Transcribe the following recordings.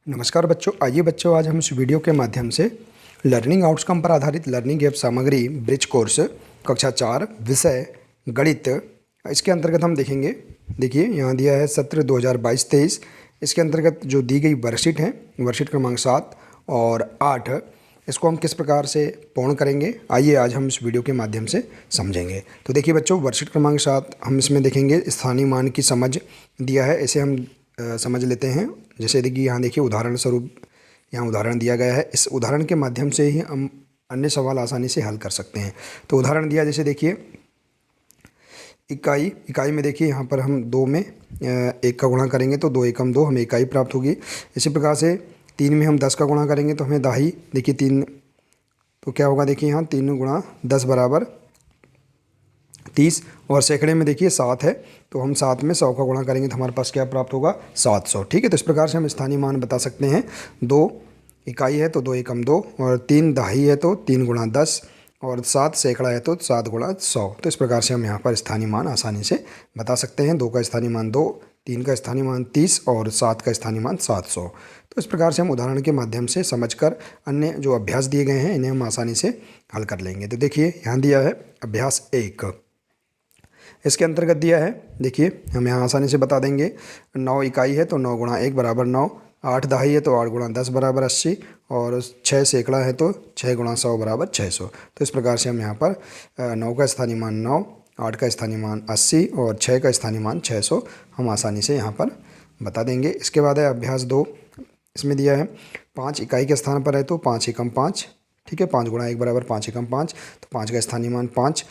नमस्कार बच्चों, आइए बच्चों आज हम इस वीडियो के माध्यम से लर्निंग आउटकम पर आधारित लर्निंग ऐप सामग्री ब्रिज कोर्स कक्षा 4 विषय गणित, इसके अंतर्गत हम देखेंगे। देखिए यहाँ दिया है सत्र 2022-23। इसके अंतर्गत जो दी गई वर्कशीट है, वर्कशीट क्रमांक 7 और 8, इसको हम किस प्रकार से पूर्ण करेंगे, आइए आज हम इस वीडियो के माध्यम से समझेंगे। तो देखिए बच्चों, वर्कशीट क्रमांक 7 हम इसमें देखेंगे स्थानीय मान की समझ दिया है, इसे हम समझ लेते हैं। जैसे देखिए यहाँ देखिए उदाहरण स्वरूप यहाँ उदाहरण दिया गया है, इस उदाहरण के माध्यम से ही हम अन्य सवाल आसानी से हल कर सकते हैं। तो उदाहरण दिया, जैसे देखिए इकाई में देखिए यहाँ पर हम 2 में 1 का गुणा करेंगे तो 2 एकम 2 हमें इकाई प्राप्त होगी। इसी प्रकार से 3 में हम 10 का गुणा करेंगे तो हमें दाही, देखिए 3 तो क्या होगा, देखिए यहाँ 3 गुणा 10 बराबर 30, और सैकड़े में देखिए 7 है तो हम 7 में 100 का गुणा करेंगे तो हमारे पास क्या प्राप्त होगा, 700। ठीक है, तो इस प्रकार से हम स्थानीय मान बता सकते हैं। 2 इकाई है तो 2 एकम 2, और 3 दहाई है तो 3 गुणा 10, और 7 सैकड़ा है तो 7 गुणा 100। तो इस प्रकार से हम यहाँ पर स्थानीय मान आसानी से बता सकते हैं। 2 का स्थानीय मान 2, 3 का स्थानीय मान 30 और 7 का स्थानीय मान 700। तो इस प्रकार से हम उदाहरण के माध्यम से समझकर अन्य जो अभ्यास दिए गए हैं इन्हें हम आसानी से हल कर लेंगे। तो देखिए यहाँ दिया है अभ्यास 1, इसके अंतर्गत दिया है, देखिए हम यहाँ आसानी से बता देंगे। 9 इकाई है तो 9 गुणा 1 बराबर 9, 8 दहाई है तो 8 गुणा 10 बराबर 80, और 6 सैकड़ा है तो 6 गुणा 100 बराबर 600। तो इस प्रकार से हम यहाँ पर 9 का स्थानीय मान 9, 8 का स्थानीय मान 80 और 6 का स्थानीय मान 600 हम आसानी से यहाँ पर बता देंगे। इसके बाद है अभ्यास 2, इसमें दिया है 5 इकाई के स्थान पर है तो 5 एकम 5, ठीक है, 5 गुणा 1 बराबर 5 एकम 5, तो 5 का स्थानीय मान 5।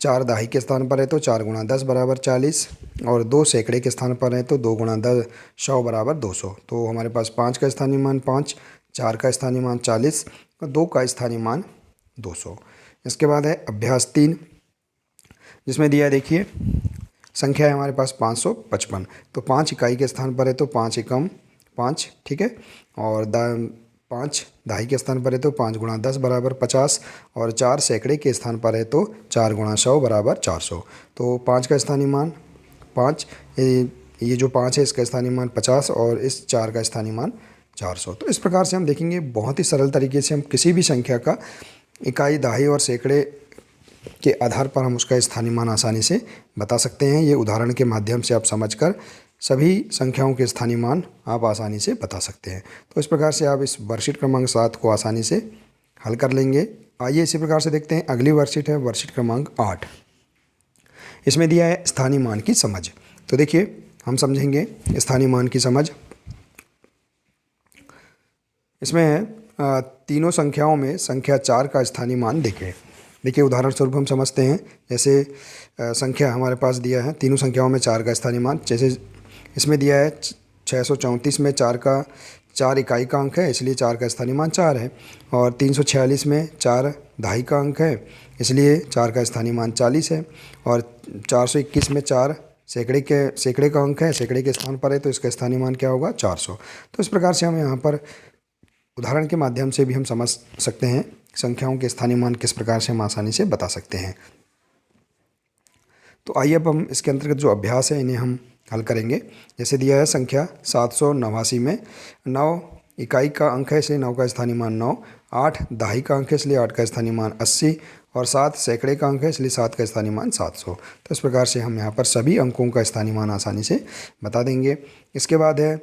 4 दहाई के स्थान पर है तो 4 गुणा 10 बराबर 40, और 2 सैकड़े के स्थान पर है तो 2 गुणा 10 100 बराबर 200। तो हमारे पास 5 का स्थानीय मान 5, 4 का स्थानीय मान 40 और 2 का स्थानीय मान 200। इसके बाद है अभ्यास 3, जिसमें दिया है, देखिए संख्या है हमारे पास 555, तो 5 इकाई के स्थान पर है तो 5 एकम 5, ठीक है, और 5 दहाई के स्थान पर है तो 5 गुणा 10 बराबर 50, और 4 सैकड़े के स्थान पर है तो 4 गुणा 100 बराबर 400। तो 5 का स्थानीय मान 5, ये जो 5 है इसका स्थानीय मान 50 और इस 4 का स्थानीय मान 400। तो इस प्रकार से हम देखेंगे बहुत ही सरल तरीके से हम किसी भी संख्या का इकाई, दहाई और सैकड़े के आधार पर हम उसका स्थानीय मान आसानी से बता सकते हैं। ये उदाहरण के माध्यम से आप समझकर सभी संख्याओं के स्थानीय मान आप आसानी से बता सकते हैं। तो इस प्रकार से आप इस वर्कशीट क्रमांक 7 को आसानी से हल कर लेंगे। आइए इसी प्रकार से देखते हैं अगली वर्कशीट है वर्कशीट क्रमांक 8। इसमें दिया है स्थानीय मान की समझ। तो देखिए हम समझेंगे स्थानीय मान की समझ। इसमें है तीनों संख्याओं में संख्या 4 का स्थानीय मान देखें। देखिए उदाहरण स्वरूप हम समझते हैं, जैसे संख्या हमारे पास दिया है, तीनों संख्याओं में 4 का स्थानीय मान। जैसे इसमें दिया है 634 में 4 इकाई का अंक है, इसलिए 4 का स्थानीय मान 4 है, और 346 में 4 दहाई का अंक है, इसलिए 4 का स्थानीय मान 40 है, और 421 में 4 सैकड़े का अंक है, सैकड़े के स्थान पर है तो इसका स्थानीय मान क्या होगा, 400। तो इस प्रकार से हम यहाँ पर उदाहरण के माध्यम से भी हम समझ सकते हैं संख्याओं के स्थानीय मान किस प्रकार से हम आसानी से बता सकते हैं। तो आइए अब हम इसके अंतर्गत जो अभ्यास है इन्हें हम हल करेंगे। जैसे दिया है संख्या 789 में 9 इकाई का अंक है इसलिए 9 का स्थानीय मान 9, 8 दहाई का अंक है इसलिए 8 का स्थानीय मान 80, और 7 सैकड़े का अंक है इसलिए 7 का स्थानीय मान 700। तो इस प्रकार से हम यहाँ पर सभी अंकों का स्थानीय मान आसानी से बता देंगे। इसके बाद है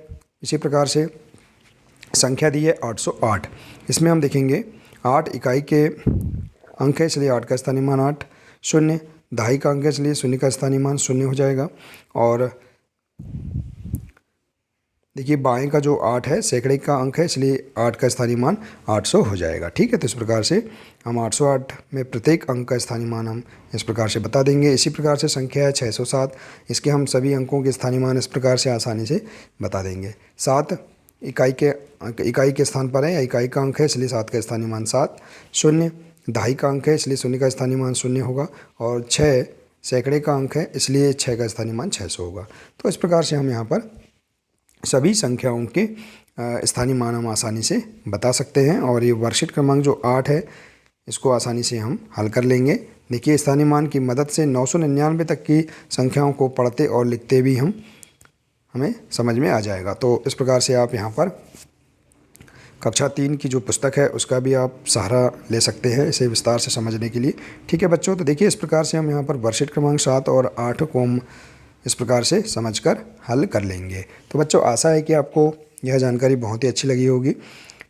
इसी प्रकार से संख्या दी है 808। इसमें हम देखेंगे 8 इकाई के अंक है इसलिए 8 का स्थानीय मान 8, 0 दहाई का अंक है इसलिए 0 का स्थानीय मान 0 हो जाएगा, और देखिए बाएं का जो 8 है सैकड़े का अंक है इसलिए 8 का स्थानीय मान 800 हो जाएगा। ठीक है, तो इस प्रकार से हम 808 में प्रत्येक अंक का स्थानीय मान हम इस प्रकार से बता देंगे। इसी प्रकार से संख्या है 607, इसके हम सभी अंकों के स्थानीय मान इस प्रकार से आसानी से बता देंगे। 7 इकाई के स्थान पर है या इकाई का अंक है इसलिए 7 का स्थानीय मान 7, 0 दहाई का अंक है इसलिए 0 का स्थानीय मान 0 होगा, और 6 सैकड़े का अंक है इसलिए 6 का स्थानीय मान 600 होगा। तो इस प्रकार से हम यहाँ पर सभी संख्याओं के स्थानीय मान हम आसानी से बता सकते हैं, और ये वर्कशीट क्रमांक जो 8 है इसको आसानी से हम हल कर लेंगे। देखिए स्थानीय मान की मदद से 999 तक की संख्याओं को पढ़ते और लिखते भी हमें समझ में आ जाएगा। तो इस प्रकार से आप यहाँ पर कक्षा 3 की जो पुस्तक है उसका भी आप सहारा ले सकते हैं इसे विस्तार से समझने के लिए। ठीक है बच्चों, तो देखिए इस प्रकार से हम यहाँ पर वर्कशीट क्रमांक 7 और 8 को हम इस प्रकार से समझकर हल कर लेंगे। तो बच्चों आशा है कि आपको यह जानकारी बहुत ही अच्छी लगी होगी।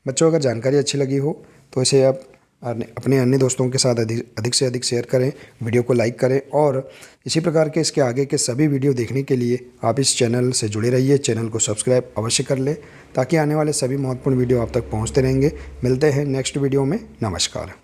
बच्चों अगर जानकारी अच्छी लगी हो तो इसे आप अपने अन्य दोस्तों के साथ अधिक से अधिक शेयर करें, वीडियो को लाइक करें और इसी प्रकार के इसके आगे के सभी वीडियो देखने के लिए आप इस चैनल से जुड़े रहिए। चैनल को सब्सक्राइब अवश्य कर लें ताकि आने वाले सभी महत्वपूर्ण वीडियो आप तक पहुंचते रहेंगे। मिलते हैं नेक्स्ट वीडियो में। नमस्कार।